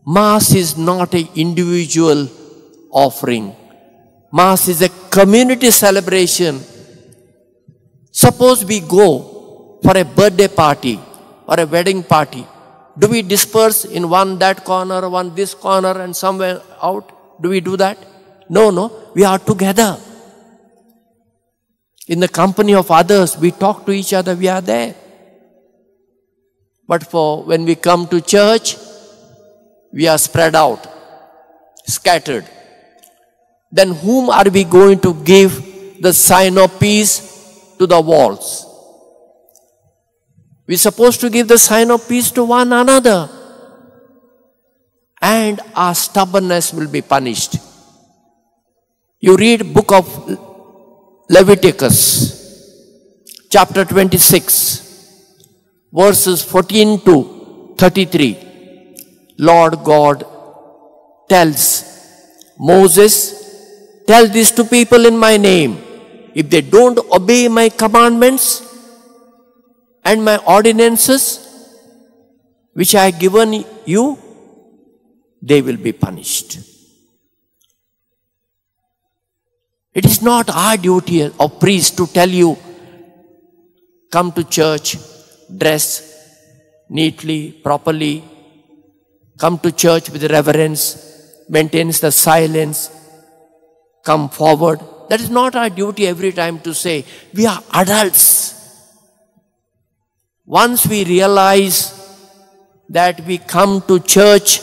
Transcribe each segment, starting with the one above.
Mass is not an individual offering. Mass is a community celebration. Suppose we go for a birthday party or a wedding party. Do we disperse in one that corner, one this corner, and somewhere out? Do we do that? No, no. We are together. In the company of others, we talk to each other, we are there. But when we come to church, we are spread out, scattered. Then whom are we going to give the sign of peace? To the walls. We are supposed to give the sign of peace to one another. And our stubbornness will be punished. You read book of Leviticus, chapter 26, verses 14 to 33. Lord God tells Moses, tell this to people in my name. If they don't obey my commandments and my ordinances, which I have given you, they will be punished. It is not our duty of priest to tell you, come to church, dress neatly, properly, come to church with reverence, maintain the silence, come forward. That is not our duty every time to say. We are adults. Once we realize that we come to church,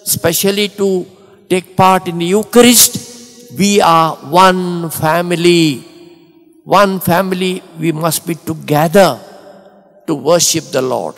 especially to take part in the Eucharist, we are one family. One family, we must be together to worship the Lord.